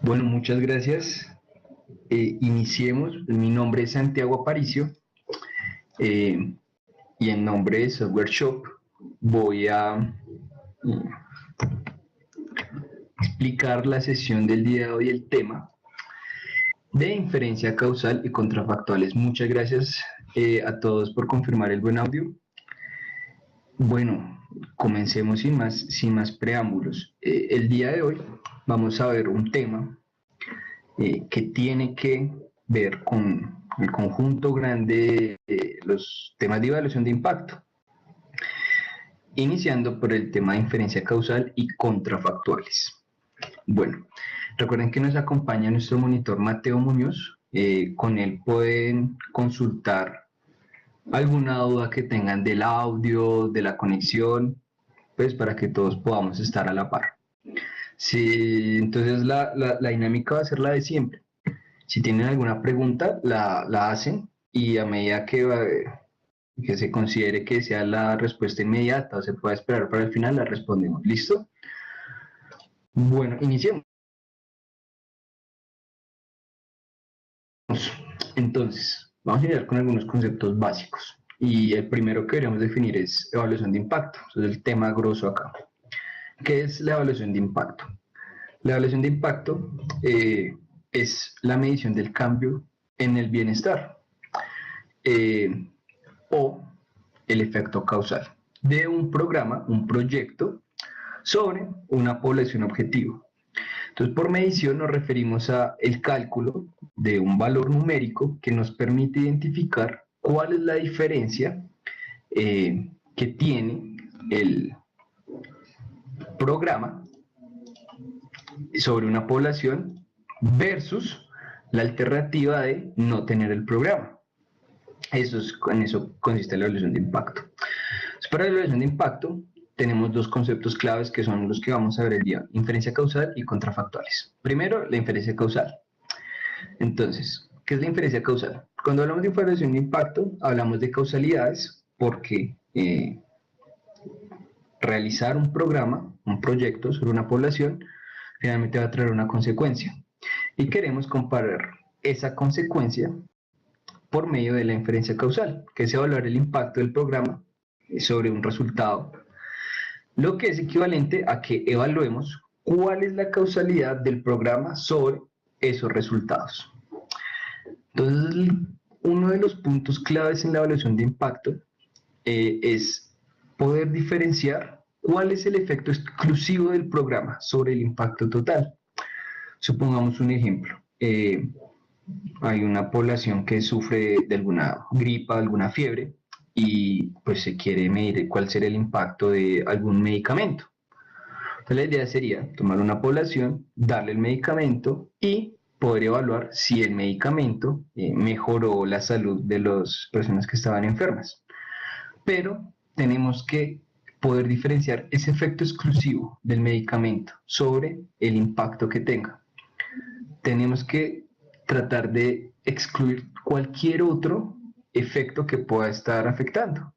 Bueno, muchas gracias. Iniciemos. Mi nombre es Santiago Aparicio y en nombre de Software Shop voy a explicar la sesión del día de hoy, el tema de inferencia causal y contrafactuales. Muchas gracias a todos por confirmar el buen audio. Bueno, comencemos sin más preámbulos. El día de hoy vamos a ver un tema que tiene que ver con el conjunto grande de los temas de evaluación de impacto, iniciando por el tema de inferencia causal y contrafactuales. Bueno, recuerden que nos acompaña nuestro monitor Mateo Muñoz. Con él pueden consultar alguna duda que tengan del audio, de la conexión, pues para que todos podamos estar a la par. Sí, entonces la dinámica va a ser la de siempre. Si tienen alguna pregunta, la hacen y a medida que se considere que sea la respuesta inmediata o se pueda esperar para el final, la respondemos. ¿Listo? Bueno, iniciemos. Entonces, vamos a iniciar con algunos conceptos básicos. Y el primero que deberíamos definir es evaluación de impacto. Eso es el tema grosso acá. ¿Qué es la evaluación de impacto? La evaluación de impacto es la medición del cambio en el bienestar o el efecto causal de un programa, un proyecto, sobre una población objetivo. Entonces, por medición nos referimos a el cálculo de un valor numérico que nos permite identificar cuál es la diferencia que tiene el programa sobre una población versus la alternativa de no tener el programa. En eso consiste la evaluación de impacto. Entonces, para la evaluación de impacto tenemos dos conceptos claves que son los que vamos a ver el día: inferencia causal y contrafactuales. Primero, la inferencia causal. Entonces, ¿qué es la inferencia causal? Cuando hablamos de evaluación de impacto, hablamos de causalidades porque realizar un programa, un proyecto sobre una población, finalmente va a traer una consecuencia. Y queremos comparar esa consecuencia por medio de la inferencia causal, que es evaluar el impacto del programa sobre un resultado, lo que es equivalente a que evaluemos cuál es la causalidad del programa sobre esos resultados. Entonces, uno de los puntos claves en la evaluación de impacto es poder diferenciar cuál es el efecto exclusivo del programa sobre el impacto total. Supongamos un ejemplo. Hay una población que sufre de alguna gripa, alguna fiebre, y pues se quiere medir cuál será el impacto de algún medicamento. Entonces la idea sería tomar una población, darle el medicamento y poder evaluar si el medicamento mejoró la salud de las personas que estaban enfermas. Pero tenemos que poder diferenciar ese efecto exclusivo del medicamento sobre el impacto que tenga. Tenemos que tratar de excluir cualquier otro efecto que pueda estar afectando.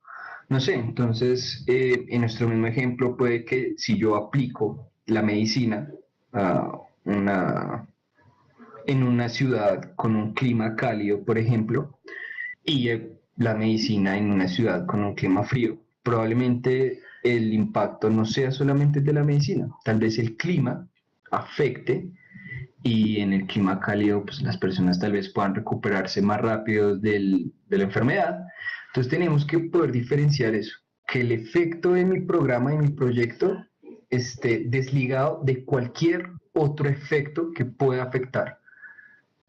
No sé, entonces en nuestro mismo ejemplo puede que si yo aplico la medicina en una ciudad con un clima cálido, por ejemplo, y la medicina en una ciudad con un clima frío, probablemente el impacto no sea solamente de la medicina, tal vez el clima afecte y en el clima cálido pues las personas tal vez puedan recuperarse más rápido de la enfermedad. Entonces tenemos que poder diferenciar eso, que el efecto de mi programa, de mi proyecto, esté desligado de cualquier otro efecto que pueda afectar.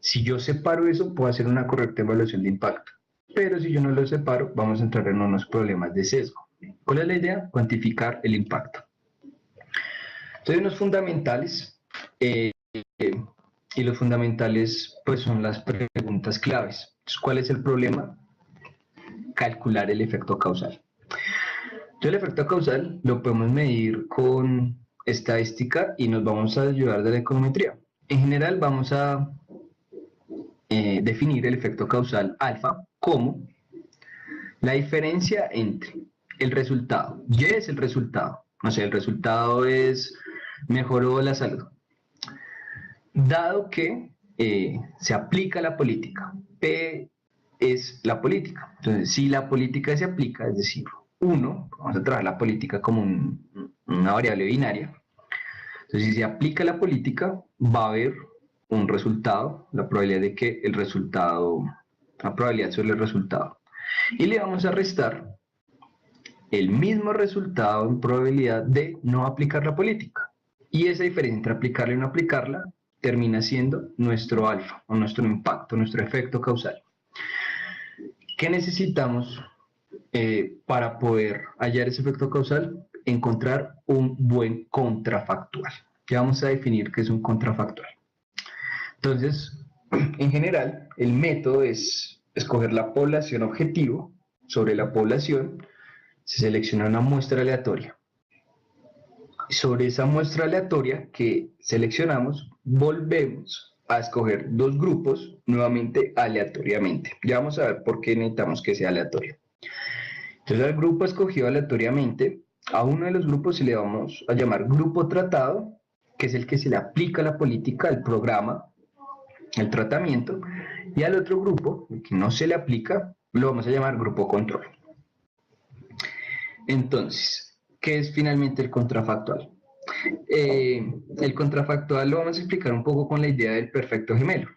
Si yo separo eso, puedo hacer una correcta evaluación de impacto. Pero si yo no lo separo, vamos a entrar en unos problemas de sesgo. ¿Cuál es la idea? Cuantificar el impacto. Entonces, hay unos fundamentales, y los fundamentales pues son las preguntas claves. Entonces, ¿cuál es el problema? Calcular el efecto causal. Entonces, el efecto causal lo podemos medir con estadística y nos vamos a ayudar de la econometría. En general, vamos a definir el efecto causal alfa como la diferencia entre el resultado. Y es el resultado. O sea, el resultado es mejoró la salud. dado que se aplica la política, P es la política. Entonces, si la política se aplica, es decir, 1, vamos a trabajar la política como una variable binaria. Entonces, si se aplica la política, va a haber un resultado, la probabilidad de que el resultado, la probabilidad sobre el resultado. Y le vamos a restar el mismo resultado en probabilidad de no aplicar la política. Y esa diferencia entre aplicarla y no aplicarla termina siendo nuestro alfa, o nuestro impacto, nuestro efecto causal. ¿Qué necesitamos para poder hallar ese efecto causal? Encontrar un buen contrafactual. Ya vamos a definir qué es un contrafactual. Entonces, en general, el método es escoger la población objetivo sobre la población, se selecciona una muestra aleatoria. Sobre esa muestra aleatoria que seleccionamos, volvemos a escoger dos grupos nuevamente aleatoriamente. Ya vamos a ver por qué necesitamos que sea aleatorio. Entonces al grupo escogido aleatoriamente, a uno de los grupos se le vamos a llamar grupo tratado, que es el que se le aplica la política, el programa, el tratamiento, y al otro grupo, el que no se le aplica, lo vamos a llamar grupo control. Entonces, ¿qué es finalmente el contrafactual? El contrafactual lo vamos a explicar un poco con la idea del perfecto gemelo.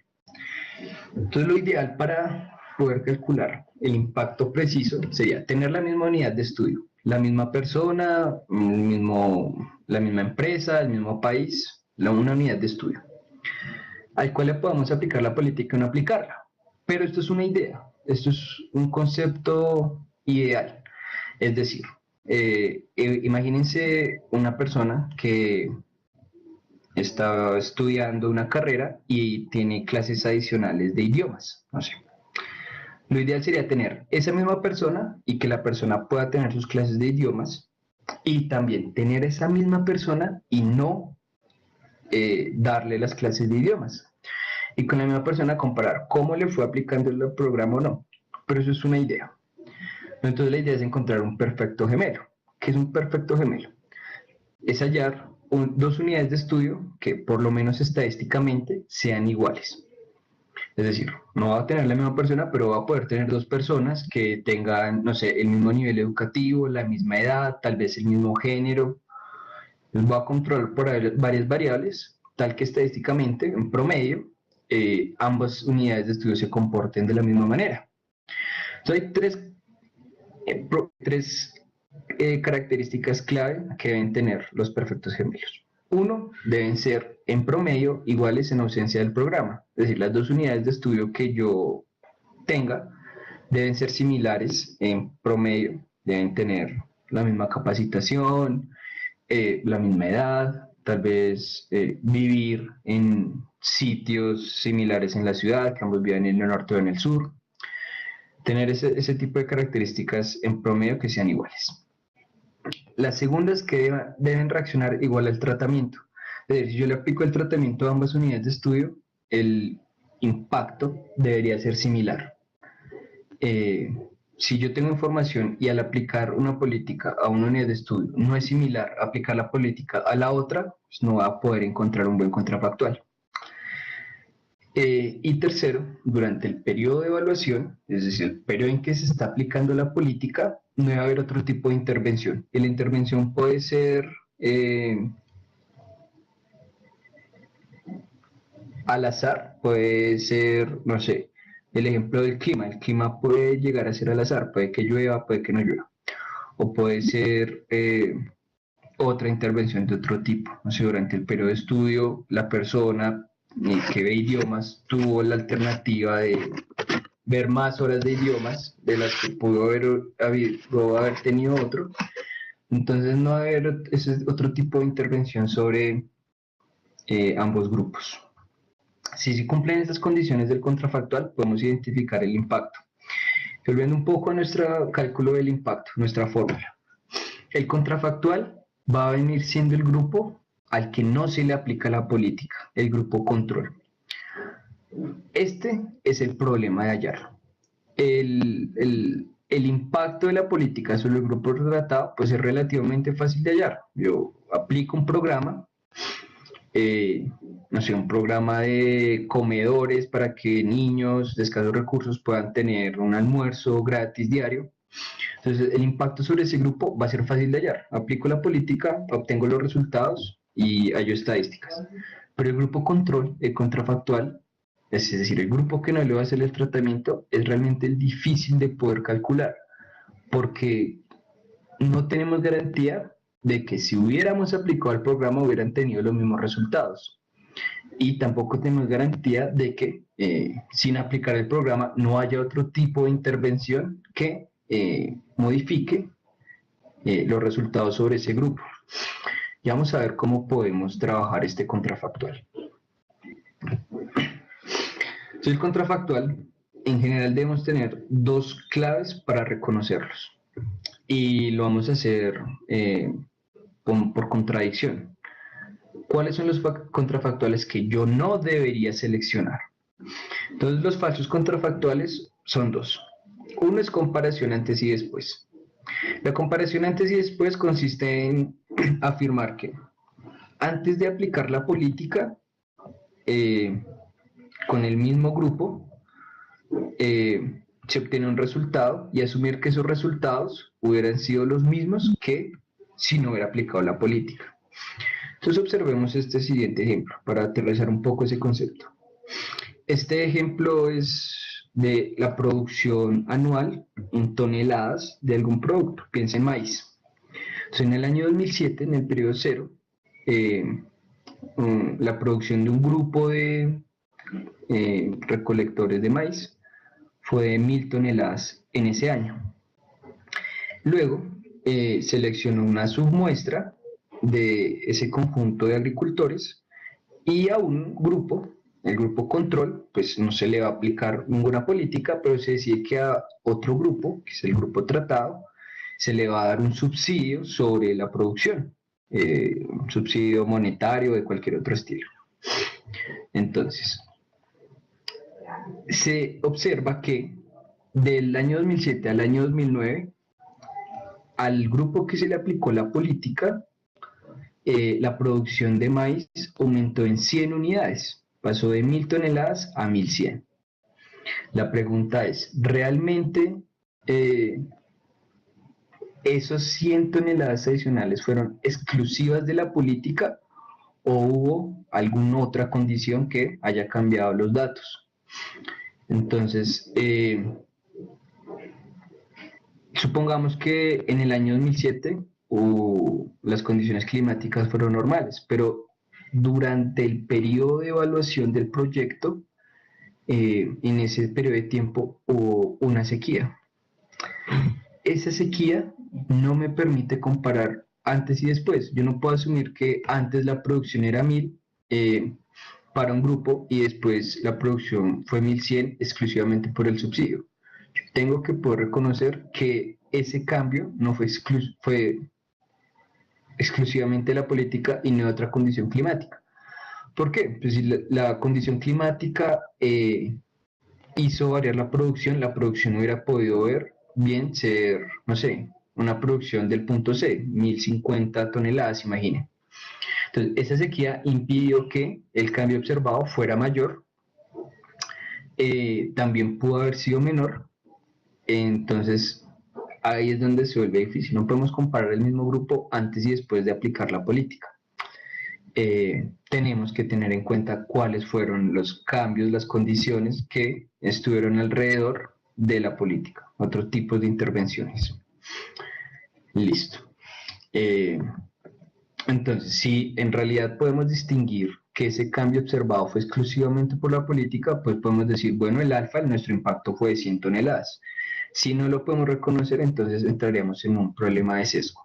Entonces, lo ideal para poder calcular el impacto preciso sería tener la misma unidad de estudio, la misma persona, la misma empresa, el mismo país, una unidad de estudio, al cual le podamos aplicar la política o no aplicarla. Pero esto es una idea, esto es un concepto ideal. Es decir, imagínense una persona que está estudiando una carrera y tiene clases adicionales de idiomas, no sé. Lo ideal sería tener esa misma persona y que la persona pueda tener sus clases de idiomas y también tener esa misma persona y no darle las clases de idiomas. Y con la misma persona comparar cómo le fue aplicando el programa o no. Pero eso es una idea. Entonces la idea es encontrar un perfecto gemelo. ¿Qué es un perfecto gemelo? Es hallar dos unidades de estudio que por lo menos estadísticamente sean iguales. Es decir, no va a tener la misma persona, pero va a poder tener dos personas que tengan, no sé, el mismo nivel educativo, la misma edad, tal vez el mismo género. Entonces va a controlar por varias variables, tal que estadísticamente, en promedio, ambas unidades de estudio se comporten de la misma manera. Entonces hay tres características clave que deben tener los perfectos gemelos. Uno, deben ser en promedio iguales en ausencia del programa. Es decir, las dos unidades de estudio que yo tenga deben ser similares en promedio, deben tener la misma capacitación, la misma edad, tal vez vivir en sitios similares en la ciudad, que ambos vivan en el norte o en el sur. Tener ese tipo de características en promedio que sean iguales. La segunda es que deben reaccionar igual al tratamiento. Es decir, si yo le aplico el tratamiento a ambas unidades de estudio, el impacto debería ser similar. Si yo tengo información y al aplicar una política a una unidad de estudio no es similar aplicar la política a la otra, pues no va a poder encontrar un buen contrafactual. Y tercero, durante el periodo de evaluación, es decir, el periodo en que se está aplicando la política, no debe haber otro tipo de intervención. Y la intervención puede ser al azar, puede ser, no sé, el ejemplo del clima. El clima puede llegar a ser al azar, puede que llueva, puede que no llueva. O puede ser otra intervención de otro tipo. No sé, durante el periodo de estudio, la persona que ve idiomas tuvo la alternativa de ver más horas de idiomas de las que pudo haber tenido otro. Entonces no va a haber ese otro tipo de intervención sobre ambos grupos. Si se cumplen estas condiciones del contrafactual, podemos identificar el impacto. Volviendo un poco a nuestro cálculo del impacto, nuestra fórmula. El contrafactual va a venir siendo el grupo al que no se le aplica la política, el grupo control. Este es el problema de hallarlo. El impacto de la política sobre el grupo tratado pues es relativamente fácil de hallar. Yo aplico un programa no sé, un programa de comedores para que niños de escasos recursos puedan tener un almuerzo gratis diario. Entonces, el impacto sobre ese grupo va a ser fácil de hallar. Aplico la política, obtengo los resultados y hallo estadísticas. Pero el grupo control, el contrafactual, es decir, el grupo que no le va a hacer el tratamiento, es realmente difícil de poder calcular, porque no tenemos garantía de que si hubiéramos aplicado el programa hubieran tenido los mismos resultados. Y tampoco tenemos garantía de que sin aplicar el programa no haya otro tipo de intervención que modifique los resultados sobre ese grupo. Y vamos a ver cómo podemos trabajar este contrafactual. Entonces, el contrafactual, en general debemos tener dos claves para reconocerlos. Y lo vamos a hacer por contradicción. ¿Cuáles son los contrafactuales que yo no debería seleccionar? Entonces, los falsos contrafactuales son dos. Uno es comparación antes y después. La comparación antes y después consiste en afirmar que antes de aplicar la política con el mismo grupo, se obtiene un resultado y asumir que esos resultados hubieran sido los mismos que si no hubiera aplicado la política. Entonces observemos este siguiente ejemplo para aterrizar un poco ese concepto. Este ejemplo es de la producción anual en toneladas de algún producto, piensa en maíz. Entonces, en el año 2007, en el periodo cero, la producción de un grupo de recolectores de maíz fue de 1.000 toneladas en ese año. Luego, seleccionó una submuestra de ese conjunto de agricultores y a un grupo, el grupo control, pues no se le va a aplicar ninguna política, pero se decide que a otro grupo, que es el grupo tratado, se le va a dar un subsidio sobre la producción, un subsidio monetario de cualquier otro estilo. Entonces, se observa que del año 2007 al año 2009, al grupo que se le aplicó la política, la producción de maíz aumentó en 100 unidades, pasó de 1.000 toneladas a 1.100. La pregunta es, ¿realmente esos 100 toneladas adicionales fueron exclusivas de la política o hubo alguna otra condición que haya cambiado los datos? Entonces, supongamos que en el año 2007 las condiciones climáticas fueron normales, pero durante el periodo de evaluación del proyecto, en ese periodo de tiempo hubo una sequía. Esa sequía no me permite comparar antes y después. Yo no puedo asumir que antes la producción era 1.000 para un grupo y después la producción fue 1.100 exclusivamente por el subsidio. Yo tengo que poder reconocer que ese cambio no fue, fue exclusivamente la política y no otra condición climática. ¿Por qué? Pues si la condición climática hizo variar la producción hubiera podido ver bien ser, no sé, una producción del punto C, 1.050 toneladas, imaginen. Entonces, esa sequía impidió que el cambio observado fuera mayor, también pudo haber sido menor, entonces ahí es donde se vuelve difícil. No podemos comparar el mismo grupo antes y después de aplicar la política. Tenemos que tener en cuenta cuáles fueron los cambios, las condiciones que estuvieron alrededor de la política, otros tipos de intervenciones. Listo. Entonces, si en realidad podemos distinguir que ese cambio observado fue exclusivamente por la política, pues podemos decir, bueno, el alfa, nuestro impacto fue de 100 toneladas. Si no lo podemos reconocer, entonces entraríamos en un problema de sesgo.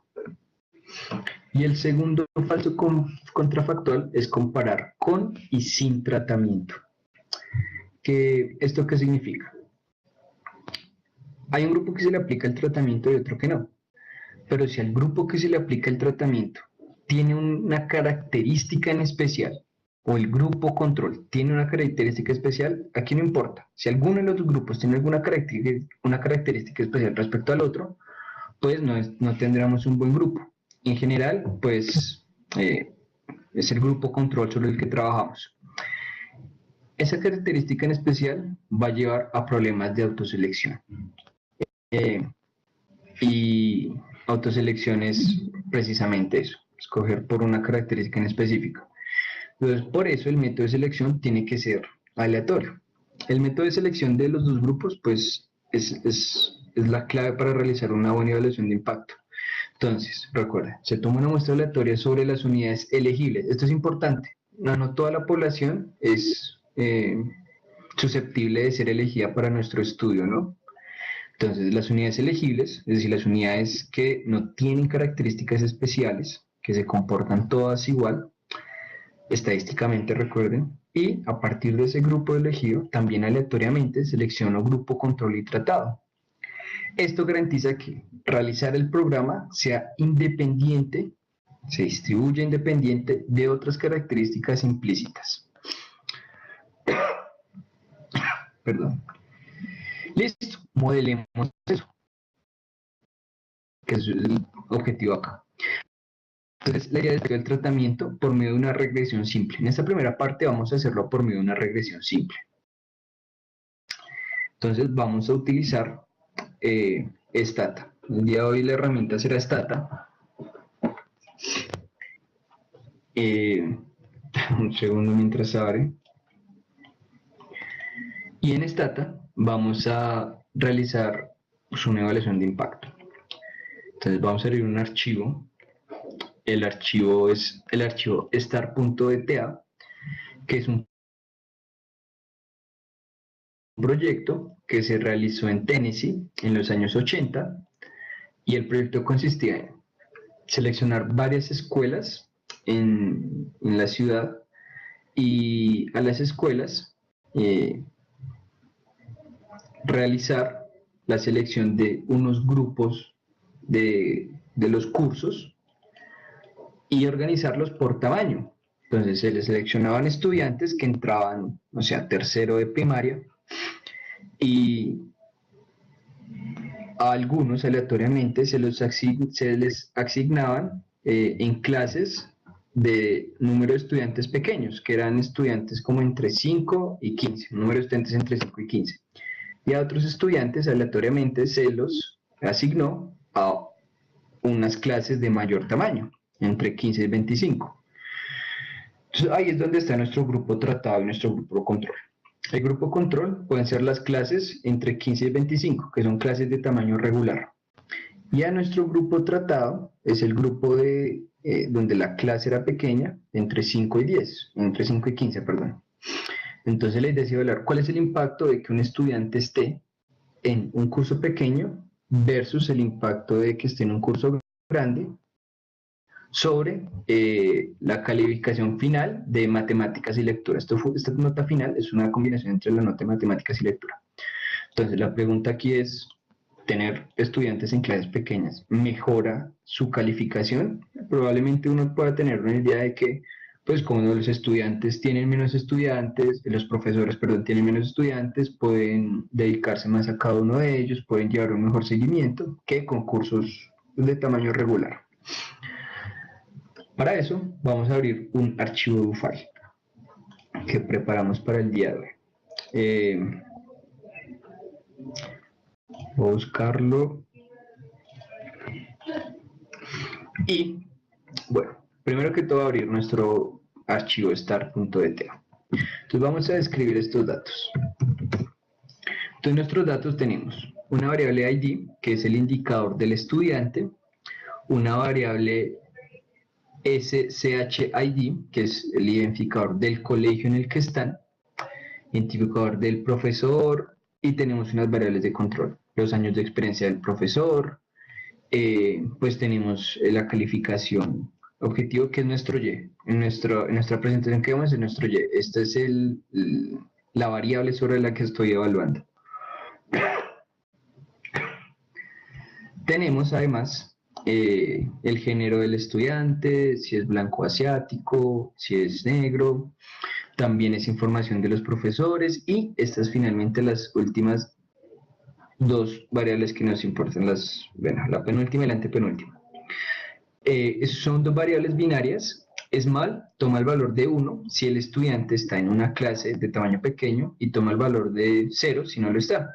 Y el segundo falso contrafactual es comparar con y sin tratamiento. ¿Esto qué significa? Hay un grupo que se le aplica el tratamiento y otro que no. Pero si al grupo que se le aplica el tratamiento tiene una característica en especial, o el grupo control tiene una característica especial, aquí no importa. Si alguno de los dos grupos tiene alguna característica especial respecto al otro, pues no tendremos un buen grupo. En general, pues es el grupo control sobre el que trabajamos. Esa característica en especial va a llevar a problemas de autoselección. Y autoselección es precisamente eso, escoger por una característica en específico. Entonces, por eso el método de selección tiene que ser aleatorio. El método de selección de los dos grupos, pues, es la clave para realizar una buena evaluación de impacto. Entonces, recuerda, se toma una muestra aleatoria sobre las unidades elegibles. Esto es importante. No toda la población es susceptible de ser elegida para nuestro estudio, ¿no? Entonces, las unidades elegibles, es decir, las unidades que no tienen características especiales, que se comportan todas igual, estadísticamente recuerden, y a partir de ese grupo elegido, también aleatoriamente selecciono grupo, control y tratado. Esto garantiza que realizar el programa sea independiente, se distribuye independiente de otras características implícitas. Perdón. Listo, modelemos eso, que es el objetivo acá. Entonces, la idea es el tratamiento por medio de una regresión simple. En esta primera parte vamos a hacerlo por medio de una regresión simple. Entonces, vamos a utilizar Stata. El día de hoy la herramienta será Stata. Un segundo mientras abre. Y en Stata vamos a realizar una evaluación de impacto. Entonces, vamos a abrir un archivo. El archivo es el archivo star.eta, que es un proyecto que se realizó en Tennessee en los años 80, y el proyecto consistía en seleccionar varias escuelas en la ciudad, y a las escuelas realizar la selección de unos grupos de los cursos y organizarlos por tamaño. Entonces se les seleccionaban estudiantes que entraban, o sea, tercero de primaria, y a algunos aleatoriamente se les asignaban en clases de número de estudiantes pequeños, que eran estudiantes como entre 5 y 15, número de estudiantes entre 5 y 15. Y a otros estudiantes aleatoriamente se los asignó a unas clases de mayor tamaño, entre 15 y 25. Entonces, ahí es donde está nuestro grupo tratado y nuestro grupo control. El grupo control pueden ser las clases entre 15 y 25, que son clases de tamaño regular. Y a nuestro grupo tratado es el grupo donde la clase era pequeña, entre 5 y 10, entre 5 y 15, perdón. Entonces la idea es evaluar cuál es el impacto de que un estudiante esté en un curso pequeño versus el impacto de que esté en un curso grande sobre la calificación final de matemáticas y lectura. Esta nota final es una combinación entre la nota de matemáticas y lectura. Entonces la pregunta aquí es, ¿tener estudiantes en clases pequeñas mejora su calificación? Probablemente uno pueda tener una idea de que, pues como los estudiantes tienen menos estudiantes, los profesores, perdón, tienen menos estudiantes, pueden dedicarse más a cada uno de ellos, pueden llevar un mejor seguimiento que con cursos de tamaño regular. Para eso vamos a abrir un archivo file que preparamos para el día de hoy. Voy a buscarlo. Y bueno, primero que todo abrir nuestro archivo star.eta. Entonces vamos a describir estos datos. Entonces nuestros datos tenemos una variable ID, que es el indicador del estudiante, una variable SCHID, que es el identificador del colegio en el que están, identificador del profesor, y tenemos unas variables de control, los años de experiencia del profesor, pues tenemos la calificación objetivo, que es nuestro Y. En nuestra presentación que vemos es nuestro Y. Esta es la variable sobre la que estoy evaluando. Tenemos además el género del estudiante, si es blanco o asiático, si es negro, también es información de los profesores, y estas finalmente las últimas dos variables que nos importan, la penúltima y la antepenúltima. Son dos variables binarias Small toma el valor de 1 si el estudiante está en una clase de tamaño pequeño y toma el valor de 0 si no lo está.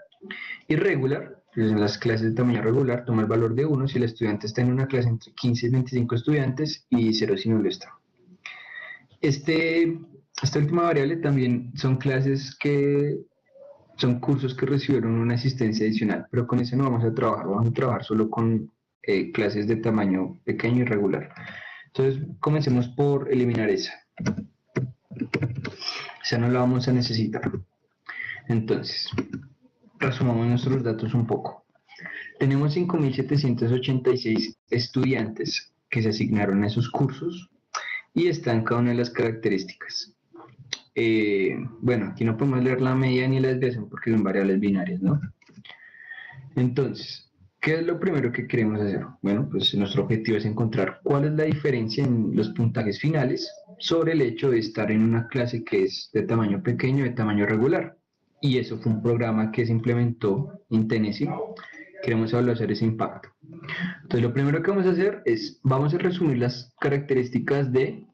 Y regular, en las clases de tamaño regular, toma el valor de 1 si el estudiante está en una clase entre 15 y 25 estudiantes y 0 si no lo está. Esta última variable también son son cursos que recibieron una asistencia adicional, pero con ese no vamos a trabajar solo con clases de tamaño pequeño y regular. Entonces, comencemos por eliminar esa. Esa no la vamos a necesitar. Entonces, resumamos nuestros datos un poco. Tenemos 5.786 estudiantes que se asignaron a esos cursos y están cada una de las características. Bueno, aquí no podemos leer la media ni la desviación porque son variables binarias, ¿no? Entonces, ¿qué es lo primero que queremos hacer? Bueno, pues nuestro objetivo es encontrar cuál es la diferencia en los puntajes finales sobre el hecho de estar en una clase que es de tamaño pequeño, de tamaño regular. Y eso fue un programa que se implementó en Tennessee. Queremos evaluar ese impacto. Entonces, lo primero que vamos a hacer es, vamos a resumir las características de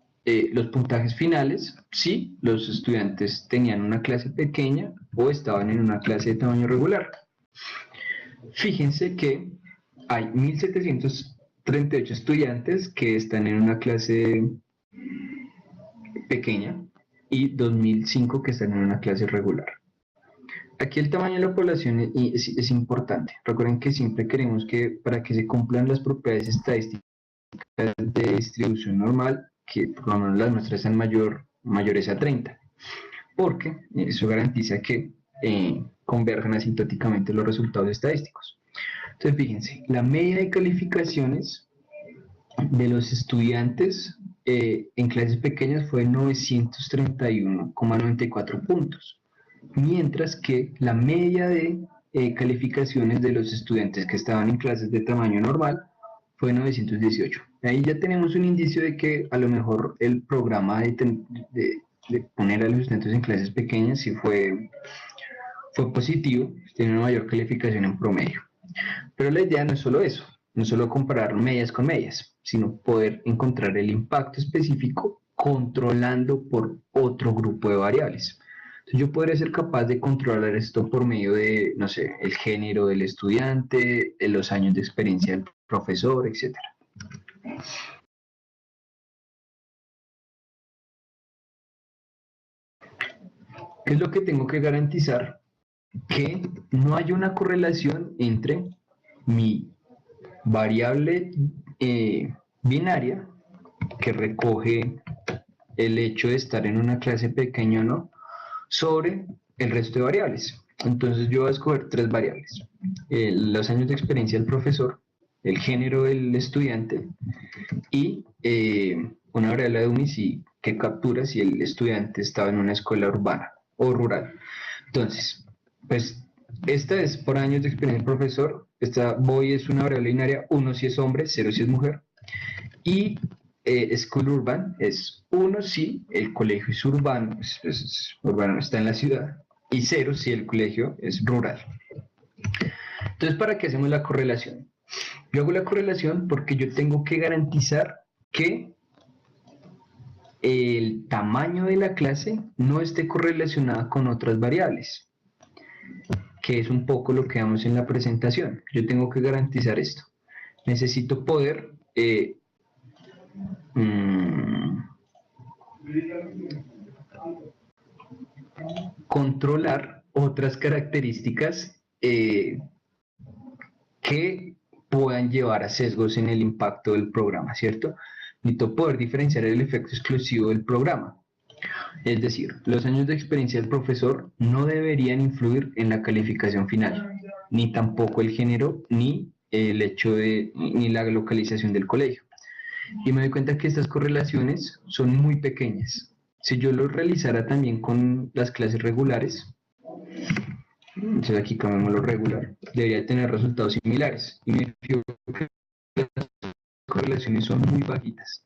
los puntajes finales, si los estudiantes tenían una clase pequeña o estaban en una clase de tamaño regular. Fíjense que hay 1.738 estudiantes que están en una clase pequeña y 2.005 que están en una clase regular. Aquí el tamaño de la población es importante. Recuerden que siempre queremos que para que se cumplan las propiedades estadísticas de distribución normal, que por lo menos las muestras sean mayores a 30, porque eso garantiza que converjan asintóticamente los resultados estadísticos. Entonces, fíjense, la media de calificaciones de los estudiantes en clases pequeñas fue 931,94 puntos, mientras que la media de calificaciones de los estudiantes que estaban en clases de tamaño normal fue 918. Ahí ya tenemos un indicio de que a lo mejor el programa de poner a los estudiantes en clases pequeñas sí fue positivo, tiene una mayor calificación en promedio. Pero la idea no es solo eso, no es solo comparar medias con medias, sino poder encontrar el impacto específico controlando por otro grupo de variables. Entonces yo podría ser capaz de controlar esto por medio de, no sé, el género del estudiante, los años de experiencia del profesor, etc. ¿Qué es lo que tengo que garantizar? Que no haya una correlación entre mi variable binaria, que recoge el hecho de estar en una clase pequeña o no, sobre el resto de variables. Entonces yo voy a escoger 3 variables. Los años de experiencia del profesor, el género del estudiante y una variable de UMIS que captura si el estudiante estaba en una escuela urbana o rural. Entonces, pues esta es por años de experiencia del profesor. Esta BOI es una variable binaria, 1 si es hombre, 0 si es mujer. Y School Urban es 1 si el colegio es urbano, urbano está en la ciudad, y 0 si el colegio es rural. Entonces, ¿para qué hacemos la correlación? Yo hago la correlación porque yo tengo que garantizar que el tamaño de la clase no esté correlacionada con otras variables, que es un poco lo que vemos en la presentación. Yo tengo que garantizar esto. Necesito poder controlar otras características que puedan llevar a sesgos en el impacto del programa, ¿cierto? Necesito poder diferenciar el efecto exclusivo del programa. Es decir, los años de experiencia del profesor no deberían influir en la calificación final, ni tampoco el género, ni el hecho ni la localización del colegio. Y me doy cuenta que estas correlaciones son muy pequeñas. Si yo lo realizara también con las clases regulares, entonces aquí cambiamos lo regular, debería tener resultados similares. Y me fijo que las correlaciones son muy bajitas.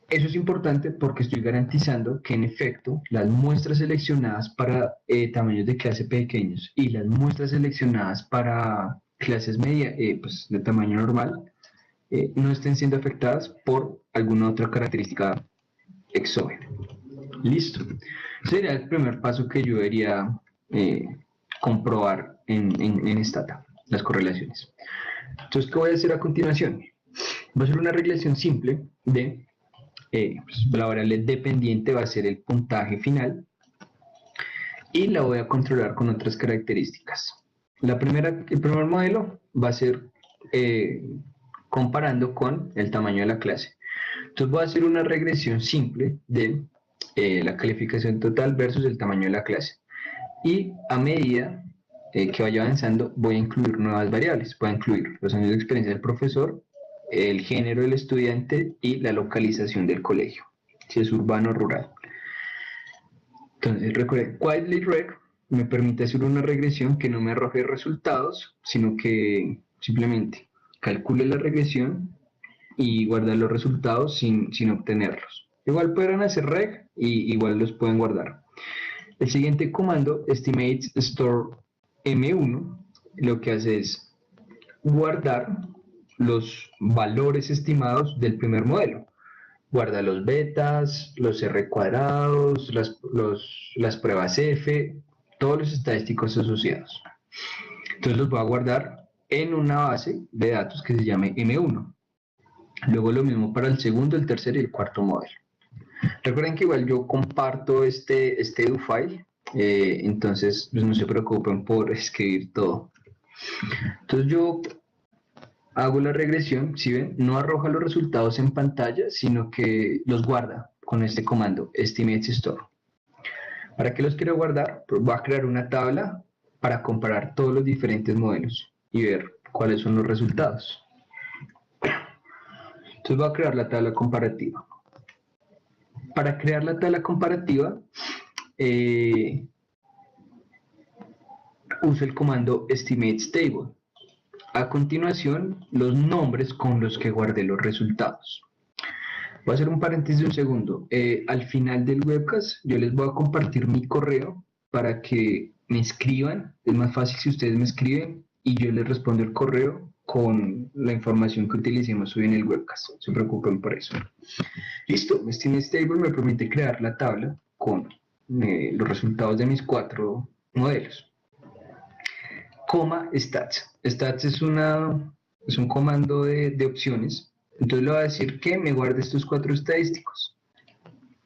Eso es importante porque estoy garantizando que en efecto las muestras seleccionadas para tamaños de clase pequeños y las muestras seleccionadas para clases pues, de tamaño normal no estén siendo afectadas por alguna otra característica exógena. Listo. Ese sería el primer paso que yo debería comprobar en Stata, las correlaciones. Entonces, ¿qué voy a hacer a continuación? Voy a hacer una regresión simple de pues, la variable dependiente va a ser el puntaje final y la voy a controlar con otras características. El primer modelo va a ser comparando con el tamaño de la clase. Entonces voy a hacer una regresión simple de la calificación total versus el tamaño de la clase. Y a medida que vaya avanzando, voy a incluir nuevas variables. Voy a incluir los años de experiencia del profesor, el género del estudiante y la localización del colegio, si es urbano o rural. Entonces, recuerden, Quietly Reg me permite hacer una regresión que no me arroje resultados, sino que simplemente calcule la regresión y guardar los resultados sin obtenerlos. Igual podrán hacer reg y igual los pueden guardar. El siguiente comando, estimates store m1, lo que hace es guardar los valores estimados del primer modelo. Guarda los betas, los R cuadrados, las pruebas F, todos los estadísticos asociados. Entonces los voy a guardar en una base de datos que se llame M1. Luego lo mismo para el segundo, el tercer y el cuarto modelo. Recuerden que igual yo comparto este do-file, entonces pues no se preocupen por escribir todo. Entonces yo hago la regresión, si ven, no arroja los resultados en pantalla, sino que los guarda con este comando, estimates store. ¿Para qué los quiero guardar? Pues voy a crear una tabla para comparar todos los diferentes modelos y ver cuáles son los resultados. Entonces voy a crear la tabla comparativa. Para crear la tabla comparativa, uso el comando estimatesTable. A continuación, los nombres con los que guardé los resultados. Voy a hacer un paréntesis de un segundo. Al final del webcast, yo les voy a compartir mi correo para que me escriban. Es más fácil si ustedes me escriben y yo les respondo el correo con la información que utilicemos hoy en el webcast. No se preocupen por eso. Listo, estimatesTable me permite crear la tabla con los resultados de mis 4 modelos. Coma stats. Stats es un comando de opciones. Entonces le voy a decir que me guarde estos 4 estadísticos,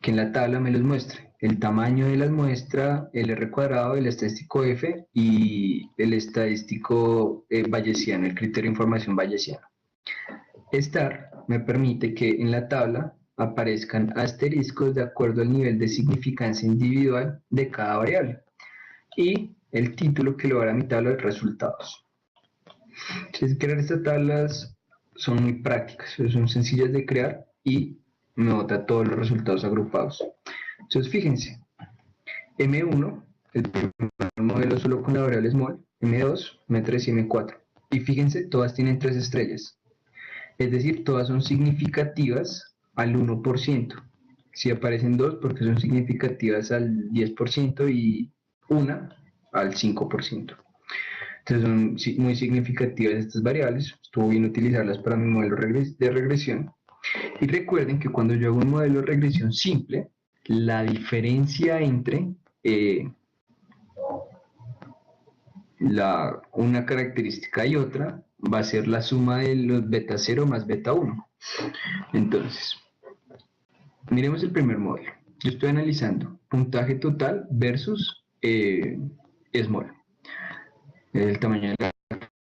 que en la tabla me los muestre. El tamaño de la muestra, el R cuadrado, el estadístico F y el estadístico bayesiano, el criterio de información bayesiano. Star me permite que en la tabla aparezcan asteriscos de acuerdo al nivel de significancia individual de cada variable. Y el título que le va a dar a mi tabla de resultados. Entonces, crear estas tablas son muy prácticas, son sencillas de crear y me bota todos los resultados agrupados. Entonces, fíjense, M1, el primer modelo solo con la variable small, M2, M3 y M4. Y fíjense, todas tienen 3 estrellas. Es decir, todas son significativas al 1%. Si aparecen 2, porque son significativas al 10% y una al 5%. Entonces son muy significativas estas variables. Estuvo bien utilizarlas para mi modelo de regresión. Y recuerden que cuando yo hago un modelo de regresión simple, la diferencia entre una característica y otra va a ser la suma de los beta 0 más beta 1. Entonces, miremos el primer modelo. Yo estoy analizando puntaje total versus small, el tamaño de la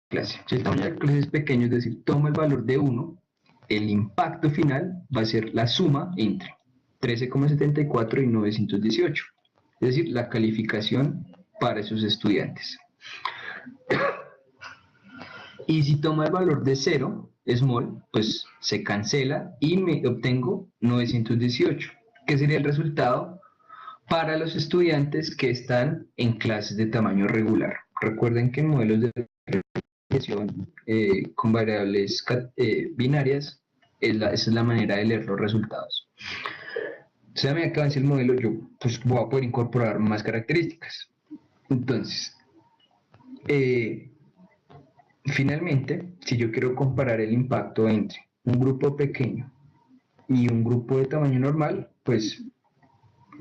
clase. Si el tamaño de la clase es pequeño, es decir, toma el valor de 1, el impacto final va a ser la suma entre 13,74 y 918, es decir, la calificación para esos estudiantes. Y si toma el valor de 0, small, pues se cancela y me obtengo 918, que sería el resultado para los estudiantes que están en clases de tamaño regular. Recuerden que en modelos de regresión con variables binarias, esa es la manera de leer los resultados. Entonces, a medida que avance el modelo, yo pues, voy a poder incorporar más características. Entonces, finalmente, si yo quiero comparar el impacto entre un grupo pequeño y un grupo de tamaño normal, pues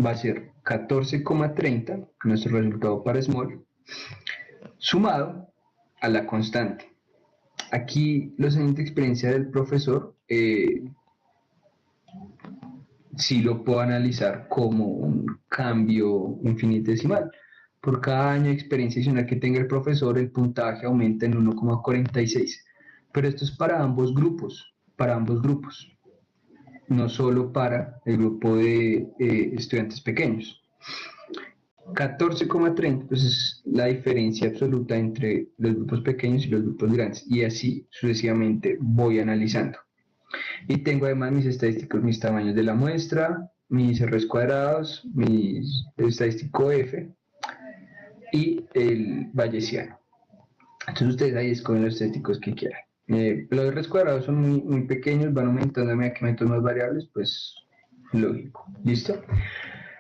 va a ser 14,30, nuestro resultado para small, sumado a la constante. Aquí los años de experiencia del profesor sí lo puedo analizar como un cambio infinitesimal. Por cada año de experiencia adicional que tenga el profesor, el puntaje aumenta en 1,46. Pero esto es para ambos grupos, no solo para el grupo de estudiantes pequeños. 14,30 pues es la diferencia absoluta entre los grupos pequeños y los grupos grandes, y así sucesivamente voy analizando. Y tengo además mis estadísticos, mis tamaños de la muestra, mis R's cuadrados, mis estadístico F y el bayesiano. Entonces ustedes ahí escogen los estadísticos que quieran. Los R's cuadrados son muy pequeños, van aumentando a medida que meto más variables, pues lógico. ¿Listo?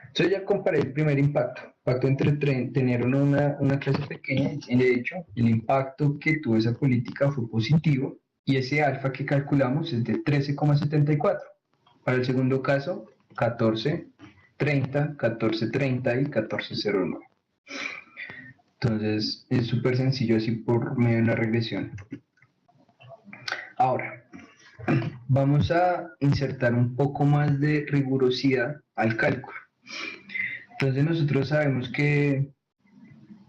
Entonces ya comparé el primer impacto entre tener una clase pequeña, y de hecho el impacto que tuvo esa política fue positivo, y ese alfa que calculamos es de 13,74. Para el segundo caso, 14,30, 14,30 y 14,09. Entonces es súper sencillo así por medio de una regresión. Ahora, vamos a insertar un poco más de rigurosidad al cálculo. Entonces nosotros sabemos que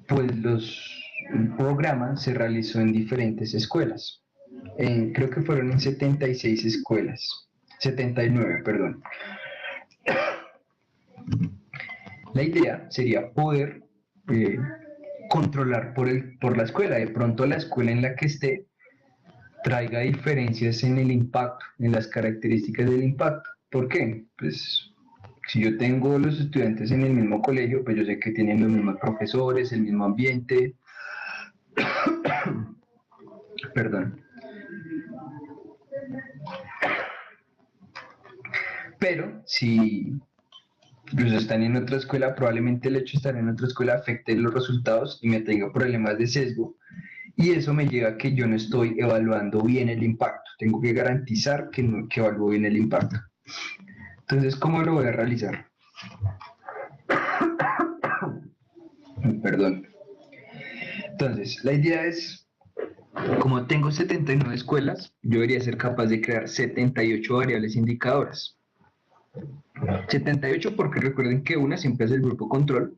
pues el programa se realizó en diferentes escuelas. Creo que fueron en 76 escuelas. 79, perdón. La idea sería poder controlar por la escuela. De pronto la escuela en la que esté traiga diferencias en el impacto, en las características del impacto. ¿Por qué? Pues si yo tengo los estudiantes en el mismo colegio, pues yo sé que tienen los mismos profesores, el mismo ambiente. Perdón. Pero si los están en otra escuela, probablemente el hecho de estar en otra escuela afecte los resultados y me tenga problemas de sesgo. Y eso me lleva a que yo no estoy evaluando bien el impacto. Tengo que garantizar que evalúo bien el impacto. Entonces, ¿cómo lo voy a realizar? Perdón. Entonces, la idea es, como tengo 79 escuelas, yo debería ser capaz de crear 78 variables indicadoras. 78 porque recuerden que una siempre es el grupo control.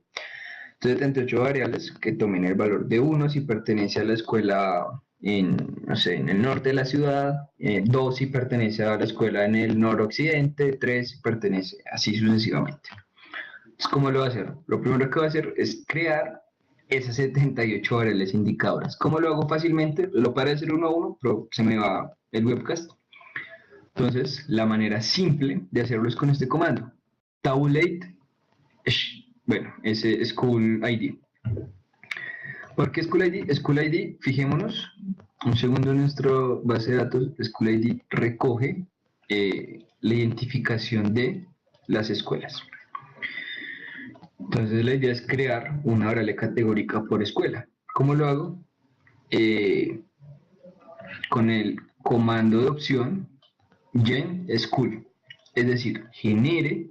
Entonces, 78 variables que tomen el valor de 1 si pertenece a la escuela no sé, en el norte de la ciudad, 2 si pertenece a la escuela en el noroccidente, 3 si pertenece, así sucesivamente. Entonces, ¿cómo lo va a hacer? Lo primero que va a hacer es crear esas 78 variables indicadoras. ¿Cómo lo hago fácilmente? Lo para hacer uno a uno, pero se me va el webcast. Entonces, la manera simple de hacerlo es con este comando. Tabulate, bueno, ese School ID. ¿Por qué School ID? School ID, fijémonos, un segundo en nuestra base de datos, School ID recoge la identificación de las escuelas. Entonces la idea es crear una variable categórica por escuela. ¿Cómo lo hago? Con el comando de opción gen school, es decir, genere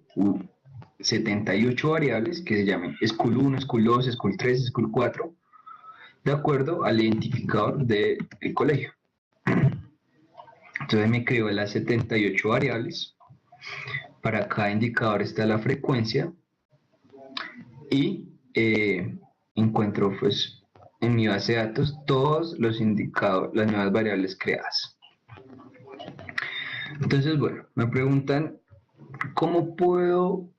78 variables que se llamen school 1, school 2, school 3, school 4, de acuerdo al identificador del colegio. Entonces me creo las 78 variables. Para cada indicador está la frecuencia y encuentro pues en mi base de datos todos los indicadores, las nuevas variables creadas. Entonces, bueno, me preguntan cómo puedo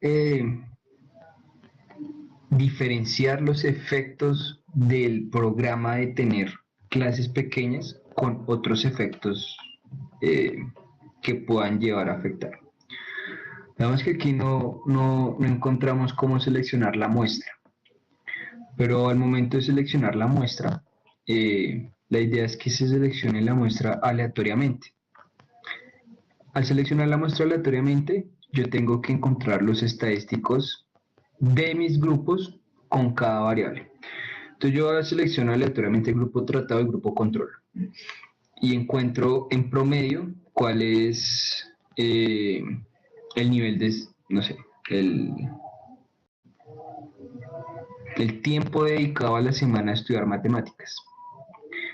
diferenciar los efectos del programa de tener clases pequeñas con otros efectos que puedan llevar a afectar. Veamos que aquí no encontramos cómo seleccionar la muestra, pero al momento de seleccionar la muestra, la idea es que se seleccione la muestra aleatoriamente. Al seleccionar la muestra aleatoriamente, yo tengo que encontrar los estadísticos de mis grupos con cada variable. Entonces yo selecciono aleatoriamente el grupo tratado y el grupo control y encuentro en promedio cuál es eh, el nivel de, no sé, el tiempo dedicado a la semana a estudiar matemáticas.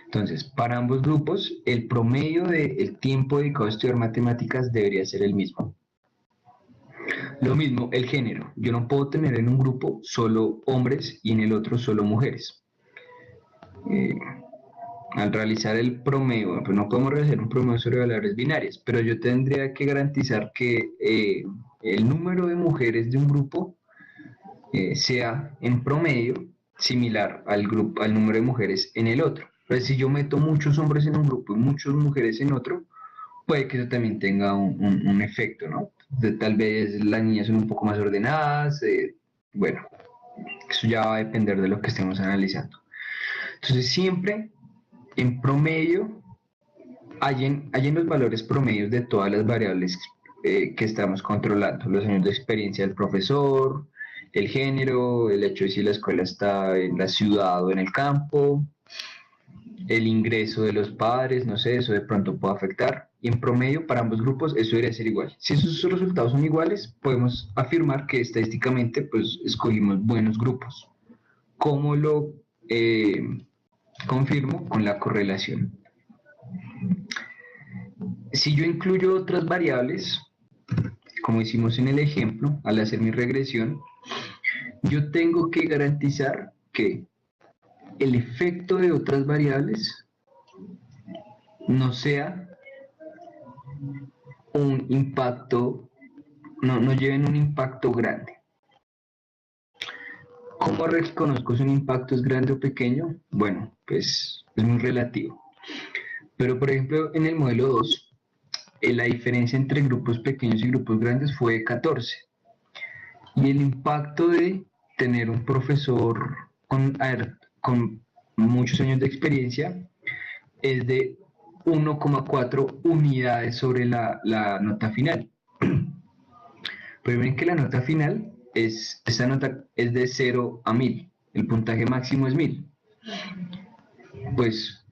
Entonces, para ambos grupos, el promedio del tiempo dedicado a estudiar matemáticas debería ser el mismo. Lo mismo, el género. Yo no puedo tener en un grupo solo hombres y en el otro solo mujeres. Eh, Al realizar el promedio, pues no podemos realizar un promedio sobre valores binarias, pero yo tendría que garantizar que el número de mujeres de un grupo sea en promedio similar al número de mujeres en el otro. Pues si yo meto muchos hombres en un grupo y muchas mujeres en otro, puede que eso también tenga un efecto, ¿no? Tal vez las niñas son un poco más ordenadas, bueno, eso ya va a depender de lo que estemos analizando. Entonces siempre en promedio hallen los valores promedios de todas las variables que estamos controlando, los años de experiencia del profesor, el género, el hecho de si la escuela está en la ciudad o en el campo, el ingreso de los padres, no sé, eso de pronto puede afectar. Y en promedio para ambos grupos eso debería ser igual. Si esos resultados son iguales, podemos afirmar que estadísticamente pues escogimos buenos grupos. ¿Cómo lo confirmo? Con la correlación. Si yo incluyo otras variables, como hicimos en el ejemplo, al hacer mi regresión, yo tengo que garantizar que el efecto de otras variables no sea un impacto, no lleven un impacto grande. ¿Cómo reconozco si un impacto es grande o pequeño? Bueno, pues es muy relativo. Pero por ejemplo, en el modelo 2, la diferencia entre grupos pequeños y grupos grandes fue de 14. Y el impacto de tener un profesor con muchos años de experiencia es de 1,4 unidades sobre la nota final. Pero ven que la nota final esta nota es de 0 a 1000. El puntaje máximo es 1000. Pues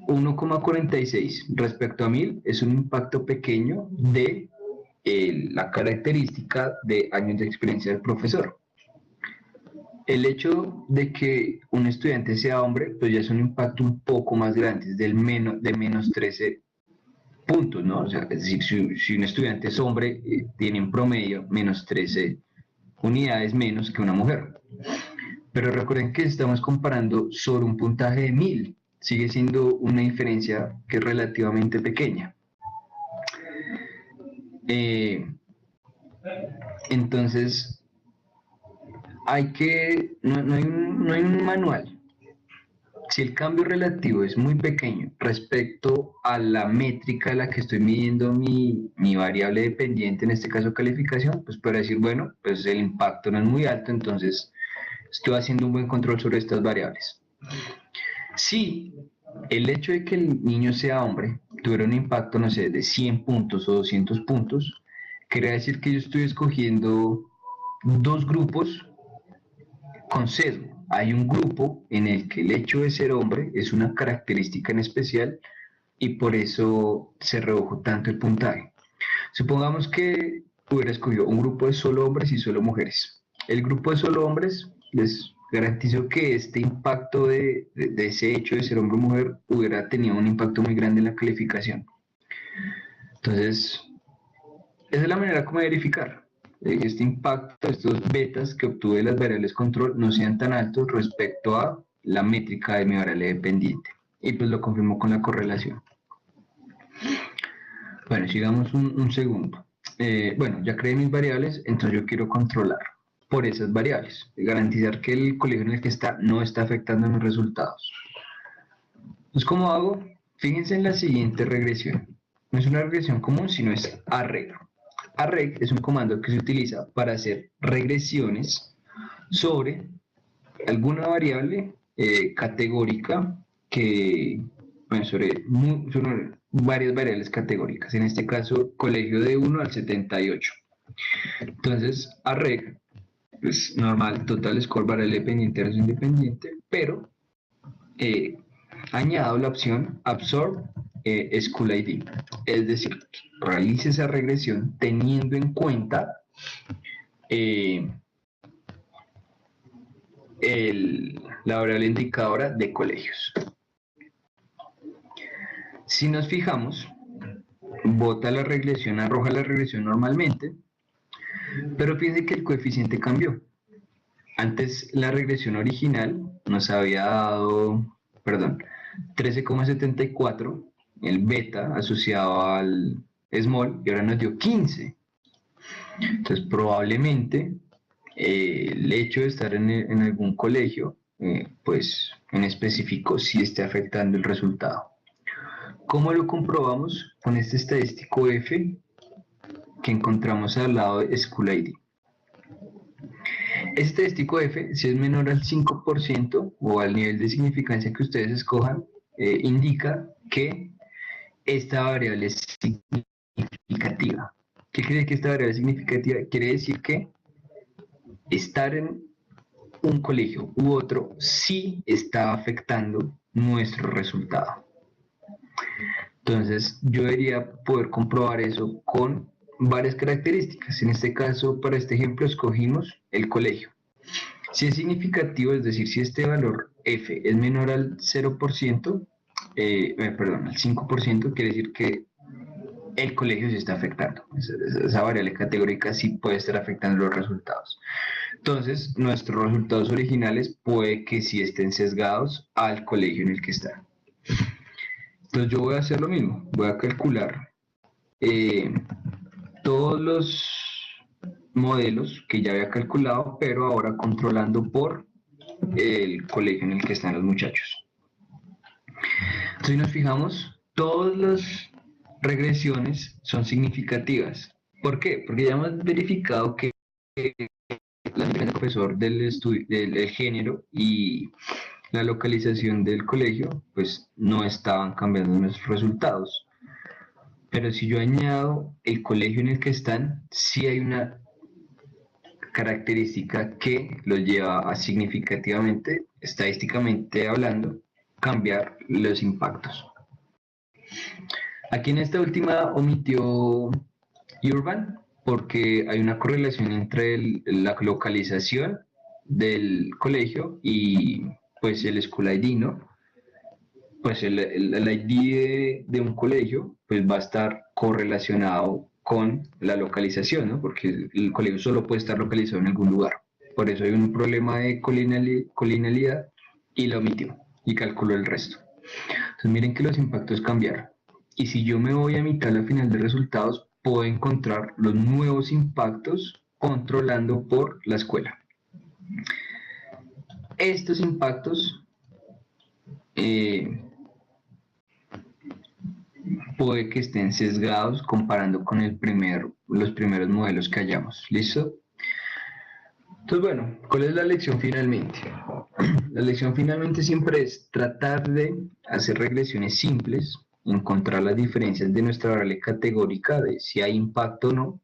1,46 respecto a 1000 es un impacto pequeño de la característica de años de experiencia del profesor. El hecho de que un estudiante sea hombre, pues ya es un impacto un poco más grande, es de menos 13 puntos, ¿no? O sea, es decir, si un estudiante es hombre, tiene en promedio menos 13 unidades menos que una mujer. Pero recuerden que estamos comparando sobre un puntaje de 1000, sigue siendo una diferencia que es relativamente pequeña. Entonces, no hay un manual. Si el cambio relativo es muy pequeño respecto a la métrica a la que estoy midiendo mi variable dependiente, en este caso calificación, pues puedo decir, bueno, pues el impacto no es muy alto, entonces estoy haciendo un buen control sobre estas variables. Si el hecho de que el niño sea hombre tuviera un impacto, no sé, de 100 puntos o 200 puntos, quiere decir que yo estoy escogiendo dos grupos con sesgo. Hay un grupo en el que el hecho de ser hombre es una característica en especial y por eso se redujo tanto el puntaje. Supongamos que hubiera escogido un grupo de solo hombres y solo mujeres. El grupo de solo hombres, les garantizo que este impacto de ese hecho de ser hombre o mujer hubiera tenido un impacto muy grande en la calificación. Entonces, esa es la manera como verificar este impacto, estos betas que obtuve de las variables control no sean tan altos respecto a la métrica de mi variable dependiente. Y pues lo confirmo con la correlación. Bueno, sigamos un segundo. Bueno, ya creé mis variables, entonces yo quiero controlar por esas variables, garantizar que el colegio en el que está no está afectando mis resultados. Entonces, ¿cómo hago? Fíjense en la siguiente regresión. No es una regresión común, sino es arreg. Arreg es un comando que se utiliza para hacer regresiones sobre alguna variable categórica que, bueno, sobre varias variables categóricas. En este caso, colegio de 1 al 78. Entonces, arreg es normal, total score variable dependiente versus independiente, pero añado la opción absorb school ID, es decir, realice esa regresión teniendo en cuenta la variable indicadora de colegios. Si nos fijamos, bota la regresión, arroja la regresión normalmente, pero fíjense que el coeficiente cambió. Antes la regresión original nos había dado, 13,74, el beta asociado al small, y ahora nos dio 15. Entonces probablemente el hecho de estar en algún colegio, pues en específico, sí esté afectando el resultado. ¿Cómo lo comprobamos? Con este estadístico F que encontramos al lado de School ID. Este estadístico F, si es menor al 5% o al nivel de significancia que ustedes escojan, indica que esta variable es significativa. ¿Qué quiere decir que esta variable es significativa? Quiere decir que estar en un colegio u otro sí está afectando nuestro resultado. Entonces, yo debería poder comprobar eso con varias características. En este caso, para este ejemplo, escogimos el colegio. Si es significativo, es decir, si este valor F es menor al 0%, al 5%, quiere decir que el colegio se está afectando. Esa variable categórica sí puede estar afectando los resultados. Entonces, nuestros resultados originales puede que sí estén sesgados al colegio en el que están. Entonces yo voy a hacer lo mismo, voy a calcular todos los modelos que ya había calculado, pero ahora controlando por el colegio en el que están los muchachos. Entonces si nos fijamos, todas las regresiones son significativas. ¿Por qué? Porque ya hemos verificado que la diferencia del profesor del género y la localización del colegio, pues no estaban cambiando nuestros resultados. Pero si yo añado el colegio en el que están, sí hay una característica que los lleva a significativamente, estadísticamente hablando, cambiar los impactos. Aquí en esta última omitió Urban porque hay una correlación entre la localización del colegio y pues el School ID, ¿no? Pues el ID de un colegio pues va a estar correlacionado con la localización, ¿no? Porque el colegio solo puede estar localizado en algún lugar. Por eso hay un problema de colinealidad y la omitió y calculó el resto. Entonces miren que los impactos cambiaron. Y si yo me voy a mi tabla final de resultados, puedo encontrar los nuevos impactos controlando por la escuela. Estos impactos puede que estén sesgados comparando con los primeros modelos que hayamos. ¿Listo? Entonces, bueno, ¿cuál es la lección finalmente? La lección finalmente siempre es tratar de hacer regresiones simples, encontrar las diferencias de nuestra variable categórica de si hay impacto o no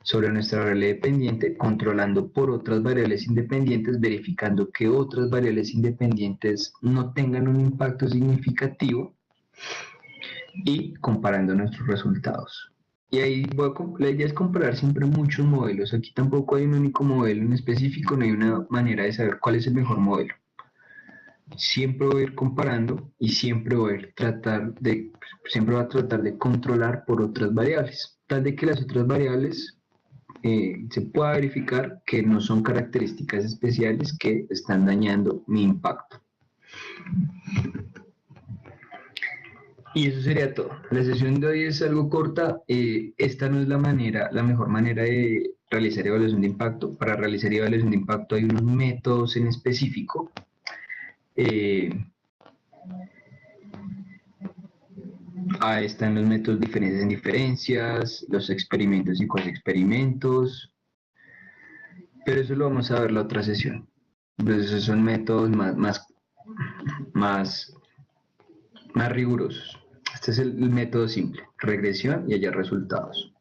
sobre nuestra variable dependiente, controlando por otras variables independientes, verificando que otras variables independientes no tengan un impacto significativo y comparando nuestros resultados. Y ahí la idea es comparar siempre muchos modelos. Aquí tampoco hay un único modelo en específico, no hay una manera de saber cuál es el mejor modelo. Siempre voy a ir comparando y siempre va a tratar de controlar por otras variables, tal de que las otras variables se pueda verificar que no son características especiales que están dañando mi impacto. Y eso sería todo. La sesión de hoy es algo corta. Esta no es la mejor manera de realizar evaluación de impacto. Para realizar evaluación de impacto hay unos métodos en específico. Ahí están los métodos diferencias en diferencias, los experimentos y cuasi-experimentos. Pero eso lo vamos a ver la otra sesión. Entonces esos son métodos más rigurosos. Este es el método simple, regresión y hallar resultados.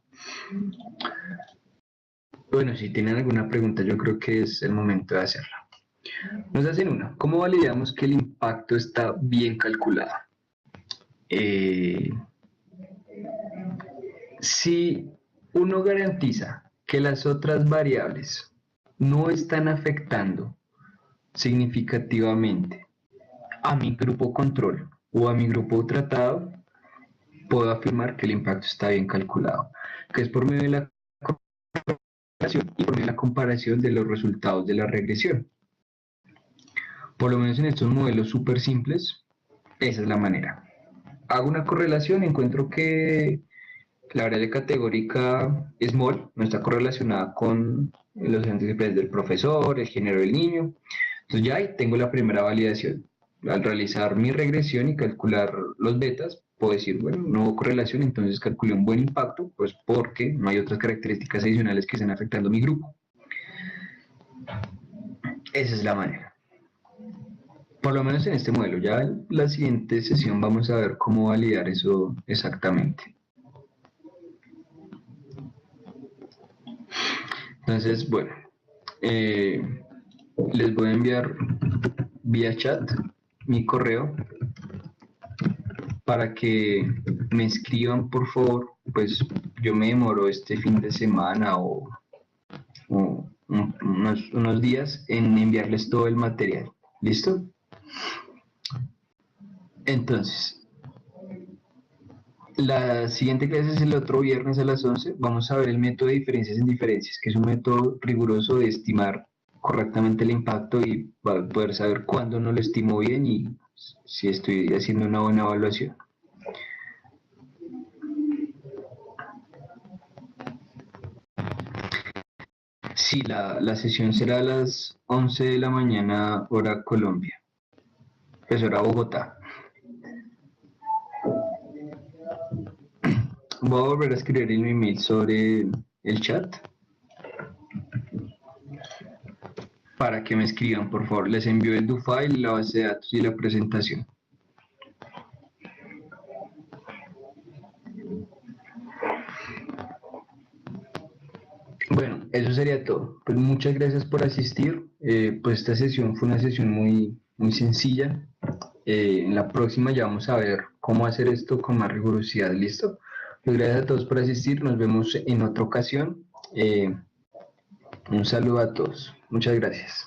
Bueno, si tienen alguna pregunta, yo creo que es el momento de hacerla. Nos hacen una. ¿Cómo validamos que el impacto está bien calculado? Si uno garantiza que las otras variables no están afectando significativamente a mi grupo control o a mi grupo tratado, puedo afirmar que el impacto está bien calculado, que es por medio de la correlación y por medio de la comparación de los resultados de la regresión. Por lo menos en estos modelos súper simples, esa es la manera. Hago una correlación, encuentro que la variable categórica small no está correlacionada con los antecedentes del profesor, el género del niño. Entonces ya ahí tengo la primera validación. Al realizar mi regresión y calcular los betas, puedo decir, bueno, no hubo correlación, entonces calculé un buen impacto, pues porque no hay otras características adicionales que estén afectando a mi grupo. Esa es la manera. Por lo menos en este modelo. Ya en la siguiente sesión vamos a ver cómo validar eso exactamente. Entonces, bueno, les voy a enviar vía chat mi correo para que me escriban, por favor. Pues yo me demoro este fin de semana o unos días en enviarles todo el material. ¿Listo? Entonces, la siguiente clase es el otro viernes a las 11. Vamos a ver el método de diferencias en diferencias, que es un método riguroso de estimar correctamente el impacto y poder saber cuándo no lo estimo bien y si estoy haciendo una buena evaluación. Sí, la sesión será a las 11 de la mañana, hora Colombia, pues hora Bogotá. Voy a volver a escribir en mi email sobre el chat para que me escriban, por favor. Les envío el do file, la base de datos y la presentación. Bueno, eso sería todo. Pues muchas gracias por asistir. Pues esta sesión fue una sesión muy sencilla. En la próxima ya vamos a ver cómo hacer esto con más rigurosidad. ¿Listo? Pues gracias a todos por asistir. Nos vemos en otra ocasión. Un saludo a todos. Muchas gracias.